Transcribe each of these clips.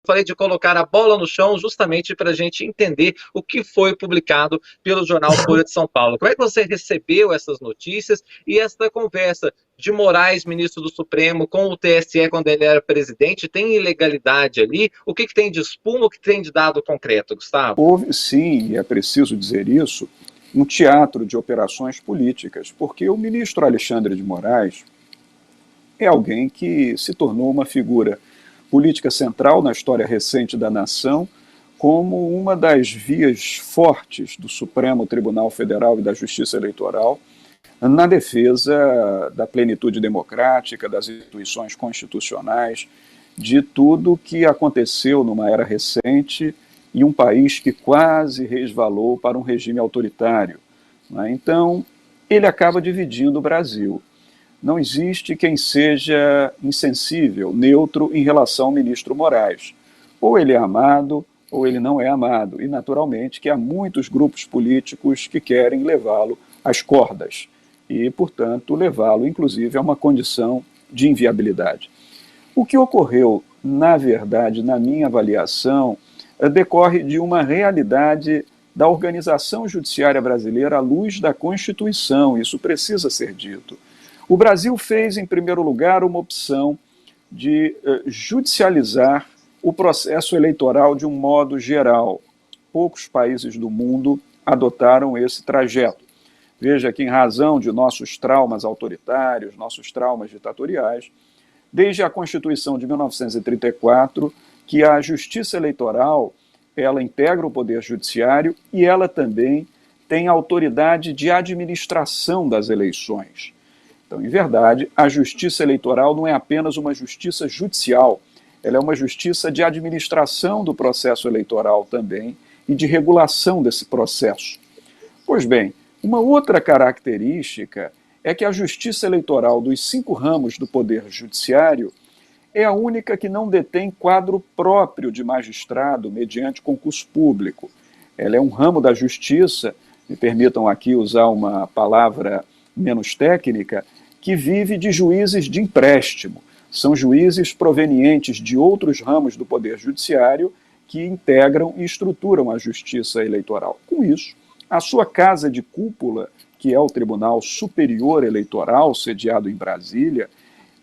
falei de colocar a bola no chão justamente para a gente entender o que foi publicado pelo jornal Folha de São Paulo. Como é que você recebeu essas notícias e esta conversa de Moraes, ministro do Supremo, com o TSE quando ele era presidente? Tem ilegalidade ali? O que tem de espuma, o que tem de dado concreto, Gustavo? Houve, sim, e é preciso dizer isso, um teatro de operações políticas, porque o ministro Alexandre de Moraes é alguém que se tornou uma figura política central na história recente da nação, como uma das vias fortes do Supremo Tribunal Federal e da Justiça Eleitoral na defesa da plenitude democrática, das instituições constitucionais, de tudo que aconteceu numa era recente em um país que quase resvalou para um regime autoritário. Né? Então, ele acaba dividindo o Brasil. Não existe quem seja insensível, neutro em relação ao ministro Moraes. Ou ele é amado, ou ele não é amado. E, naturalmente, que há muitos grupos políticos que querem levá-lo às cordas e, portanto, levá-lo, inclusive, a uma condição de inviabilidade. O que ocorreu, na verdade, na minha avaliação, decorre de uma realidade da organização judiciária brasileira à luz da Constituição. Isso precisa ser dito. O Brasil fez, em primeiro lugar, uma opção de judicializar o processo eleitoral de um modo geral. Poucos países do mundo adotaram esse trajeto. Veja que, em razão de nossos traumas autoritários, nossos traumas ditatoriais, desde a Constituição de 1934, que a Justiça Eleitoral ela integra o Poder Judiciário e ela também tem autoridade de administração das eleições. Então, em verdade, a justiça eleitoral não é apenas uma justiça judicial, ela é uma justiça de administração do processo eleitoral também e de regulação desse processo. Pois bem, uma outra característica é que a justiça eleitoral dos 5 ramos do Poder Judiciário é a única que não detém quadro próprio de magistrado mediante concurso público. Ela é um ramo da justiça, me permitam aqui usar uma palavra menos técnica, que vive de juízes de empréstimo. São juízes provenientes de outros ramos do Poder Judiciário que integram e estruturam a justiça eleitoral. Com isso, a sua casa de cúpula, que é o Tribunal Superior Eleitoral, sediado em Brasília,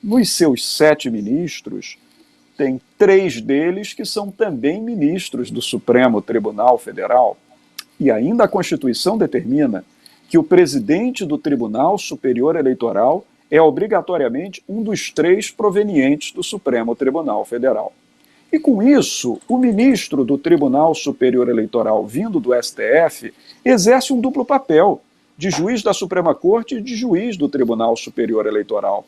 nos seus 7 ministros, tem 3 deles que são também ministros do Supremo Tribunal Federal. E ainda a Constituição determina que o presidente do Tribunal Superior Eleitoral é obrigatoriamente um dos 3 provenientes do Supremo Tribunal Federal. E com isso, o ministro do Tribunal Superior Eleitoral, vindo do STF, exerce um duplo papel, de juiz da Suprema Corte e de juiz do Tribunal Superior Eleitoral.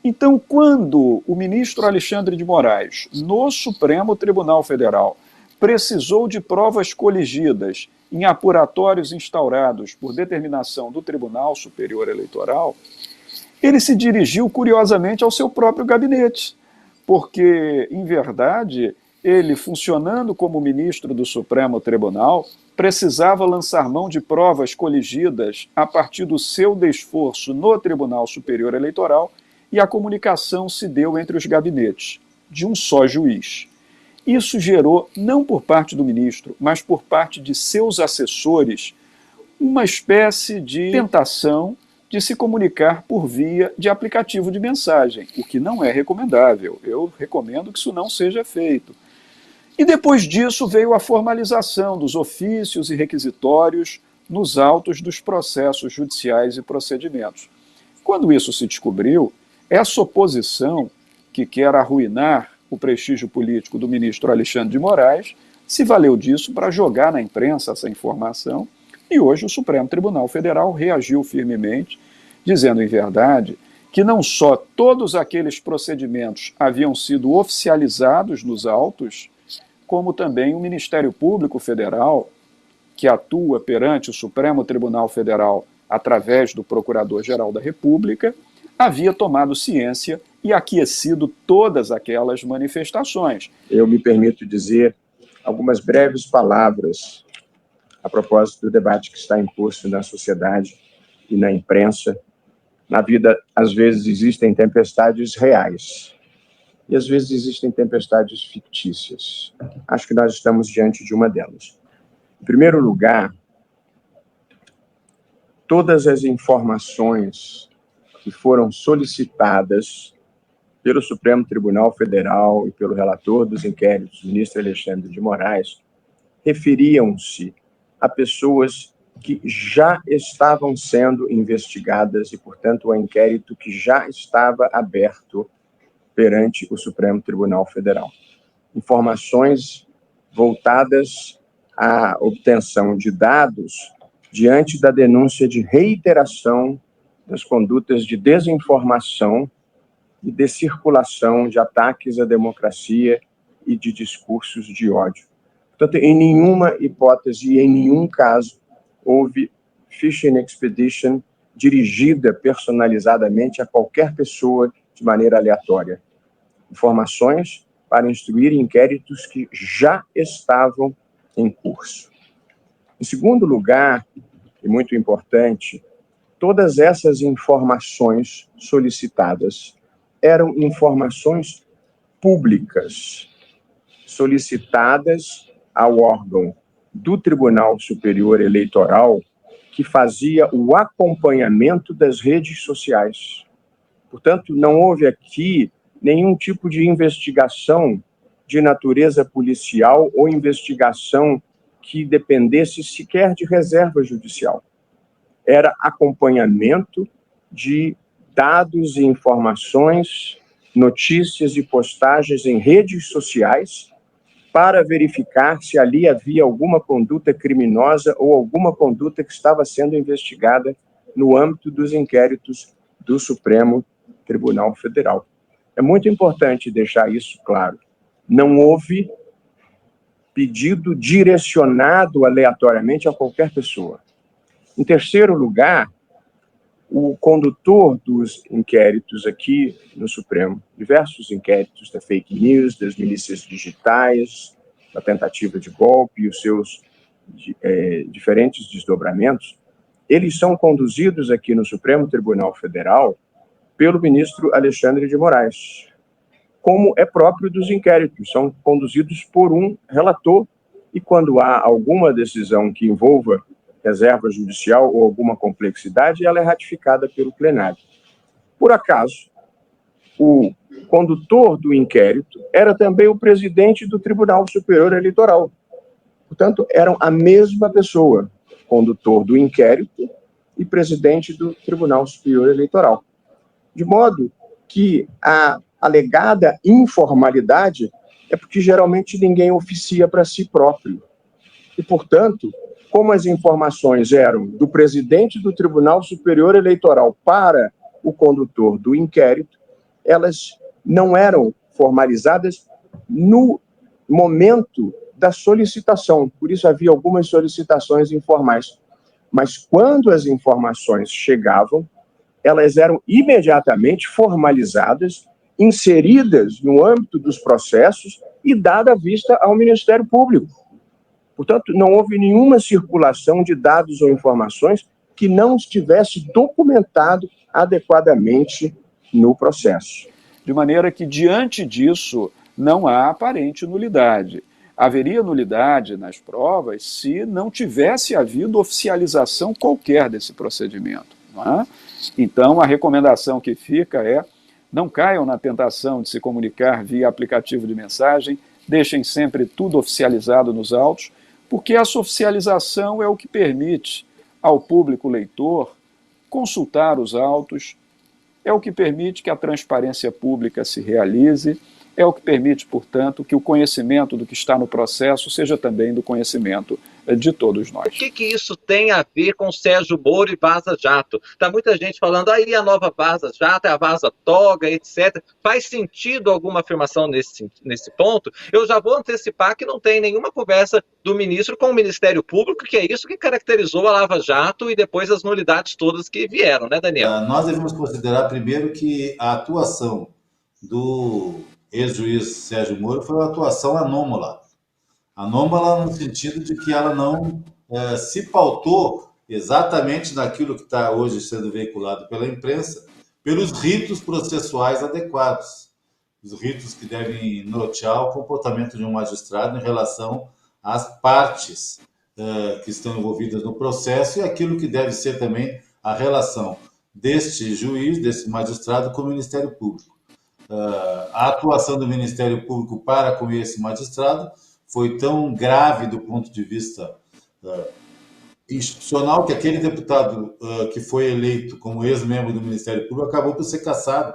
Então, quando o ministro Alexandre de Moraes, no Supremo Tribunal Federal, precisou de provas coligidas em apuratórios instaurados por determinação do Tribunal Superior Eleitoral, ele se dirigiu curiosamente ao seu próprio gabinete, porque, em verdade, ele, funcionando como ministro do Supremo Tribunal, precisava lançar mão de provas coligidas a partir do seu desforço no Tribunal Superior Eleitoral, e a comunicação se deu entre os gabinetes, de um só juiz. Isso gerou, não por parte do ministro, mas por parte de seus assessores, uma espécie de tentação de se comunicar por via de aplicativo de mensagem, o que não é recomendável. Eu recomendo que isso não seja feito. E depois disso veio a formalização dos ofícios e requisitórios nos autos dos processos judiciais e procedimentos. Quando isso se descobriu, essa oposição que quer arruinar o prestígio político do ministro Alexandre de Moraes se valeu disso para jogar na imprensa essa informação e hoje o Supremo Tribunal Federal reagiu firmemente, dizendo em verdade que não só todos aqueles procedimentos haviam sido oficializados nos autos, como também o Ministério Público Federal, que atua perante o Supremo Tribunal Federal através do Procurador-Geral da República, havia tomado ciência e aquecido todas aquelas manifestações. Eu me permito dizer algumas breves palavras a propósito do debate que está em curso na sociedade e na imprensa. Na vida, às vezes, existem tempestades reais. e às vezes existem tempestades fictícias. Acho que nós estamos diante de uma delas. Em primeiro lugar, todas as informações que foram solicitadas pelo Supremo Tribunal Federal e pelo relator dos inquéritos, o ministro Alexandre de Moraes, referiam-se a pessoas que já estavam sendo investigadas e, portanto, o inquérito que já estava aberto perante o Supremo Tribunal Federal. Informações voltadas à obtenção de dados diante da denúncia de reiteração das condutas de desinformação e de circulação de ataques à democracia e de discursos de ódio. Portanto, em nenhuma hipótese e em nenhum caso houve fishing expedition dirigida personalizadamente a qualquer pessoa de maneira aleatória. Informações para instruir inquéritos que já estavam em curso. Em segundo lugar, e muito importante, todas essas informações solicitadas eram informações públicas, solicitadas ao órgão do Tribunal Superior Eleitoral, que fazia o acompanhamento das redes sociais. Portanto, não houve aqui nenhum tipo de investigação de natureza policial ou investigação que dependesse sequer de reserva judicial. Era acompanhamento de dados e informações, notícias e postagens em redes sociais para verificar se ali havia alguma conduta criminosa ou alguma conduta que estava sendo investigada no âmbito dos inquéritos do Supremo Tribunal Federal. É muito importante deixar isso claro. Não houve pedido direcionado aleatoriamente a qualquer pessoa. Em terceiro lugar, o condutor dos inquéritos aqui no Supremo, diversos inquéritos da fake news, das milícias digitais, da tentativa de golpe e os seus diferentes desdobramentos, eles são conduzidos aqui no Supremo Tribunal Federal pelo ministro Alexandre de Moraes, como é próprio dos inquéritos, são conduzidos por um relator, e quando há alguma decisão que envolva reserva judicial ou alguma complexidade, ela é ratificada pelo plenário. Por acaso, o condutor do inquérito era também o presidente do Tribunal Superior Eleitoral. Portanto, eram a mesma pessoa, condutor do inquérito e presidente do Tribunal Superior Eleitoral. De modo que a alegada informalidade é porque geralmente ninguém oficia para si próprio. E, portanto, como as informações eram do presidente do Tribunal Superior Eleitoral para o condutor do inquérito, elas não eram formalizadas no momento da solicitação. Por isso havia algumas solicitações informais. Mas quando as informações chegavam, elas eram imediatamente formalizadas, inseridas no âmbito dos processos e dada vista ao Ministério Público. Portanto, não houve nenhuma circulação de dados ou informações que não estivesse documentado adequadamente no processo. De maneira que, diante disso, não há aparente nulidade. Haveria nulidade nas provas se não tivesse havido oficialização qualquer desse procedimento, não é? Então, a recomendação que fica é: não caiam na tentação de se comunicar via aplicativo de mensagem, deixem sempre tudo oficializado nos autos, porque essa oficialização é o que permite ao público leitor consultar os autos, é o que permite que a transparência pública se realize, é o que permite, portanto, que o conhecimento do que está no processo seja também do conhecimento de todos nós. O que isso tem a ver com Sérgio Moro e Vaza Jato? Está muita gente falando, aí a nova Vaza Jato, é a Vaza Toga, etc. Faz sentido alguma afirmação nesse ponto? Eu já vou antecipar que não tem nenhuma conversa do ministro com o Ministério Público, que é isso que caracterizou a Lava Jato e depois as nulidades todas que vieram, né, Daniel? Nós devemos considerar primeiro que a atuação do ex-juiz Sérgio Moro foi uma atuação anômala. Anômala no sentido de que ela não se pautou exatamente naquilo que está hoje sendo veiculado pela imprensa, pelos ritos processuais adequados. os ritos que devem nortear o comportamento de um magistrado em relação às partes que estão envolvidas no processo e aquilo que deve ser também a relação deste juiz, desse magistrado, com o Ministério Público. A atuação do Ministério Público para com esse magistrado foi tão grave do ponto de vista institucional que aquele deputado que foi eleito como ex-membro do Ministério Público acabou por ser cassado,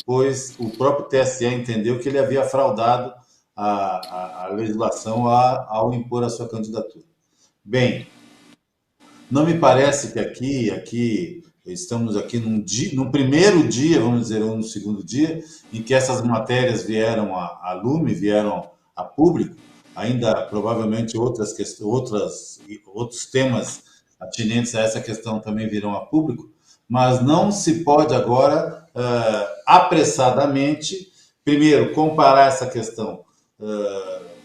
pois o próprio TSE entendeu que ele havia fraudado a legislação ao impor a sua candidatura. Bem, não me parece que aqui estamos aqui num primeiro dia, vamos dizer, ou no segundo dia, em que essas matérias vieram a lume, vieram a público, ainda provavelmente outros temas atinentes a essa questão também virão a público, mas não se pode agora, apressadamente, primeiro, comparar essa questão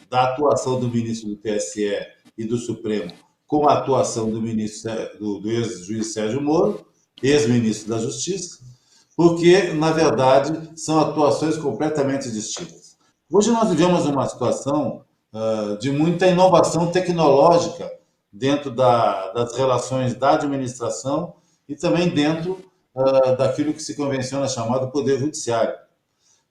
da atuação do ministro do TSE e do Supremo com a atuação do ministro do ex-juiz Sérgio Moro, ex-ministro da Justiça, porque, na verdade, são atuações completamente distintas. Hoje nós vivemos uma situação de muita inovação tecnológica dentro das relações da administração e também dentro daquilo que se convenciona chamar do Poder Judiciário.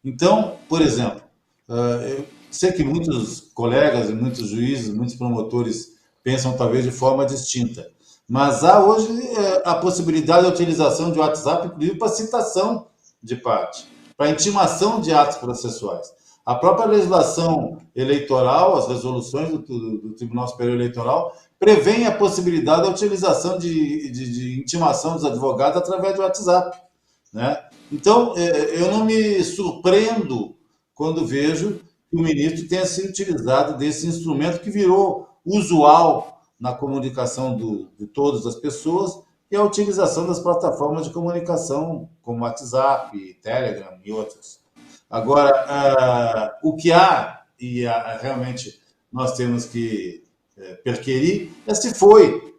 Então, por exemplo, eu sei que muitos colegas, muitos juízes, muitos promotores pensam talvez de forma distinta, mas há hoje a possibilidade da utilização de WhatsApp, inclusive para citação de parte, para intimação de atos processuais. A própria legislação eleitoral, as resoluções do Tribunal Superior Eleitoral, prevêem a possibilidade da utilização de intimação dos advogados através do WhatsApp, né? Então, eu não me surpreendo quando vejo que o ministro tenha se utilizado desse instrumento que virou usual na comunicação de todas as pessoas, e a utilização das plataformas de comunicação, como WhatsApp, Telegram e outras. Agora, o que há, e realmente nós temos que perquirir, é se foi,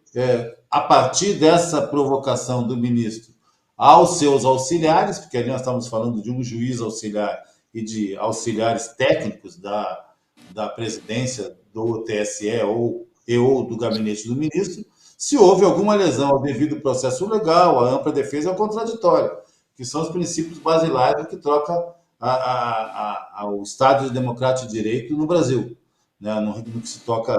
a partir dessa provocação do ministro aos seus auxiliares, porque ali nós estamos falando de um juiz auxiliar e de auxiliares técnicos da presidência do TSE ou do gabinete do ministro, se houve alguma lesão ao devido processo legal, à ampla defesa e ao contraditório, que são os princípios basilares que troca ao Estado de Democracia e Direito no Brasil, né, no que se toca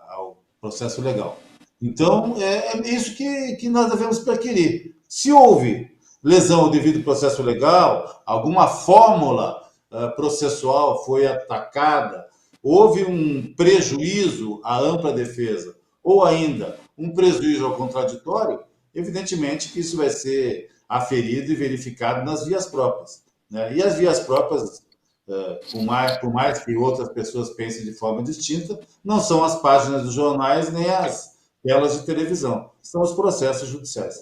ao processo legal. Então, é isso que nós devemos perquirir. Se houve lesão ao devido processo legal, alguma fórmula processual foi atacada, houve um prejuízo à ampla defesa, ou ainda um prejuízo ao contraditório, evidentemente que isso vai ser aferido e verificado nas vias próprias, né? E as vias próprias, por mais que outras pessoas pensem de forma distinta, não são as páginas dos jornais nem as telas de televisão, são os processos judiciais.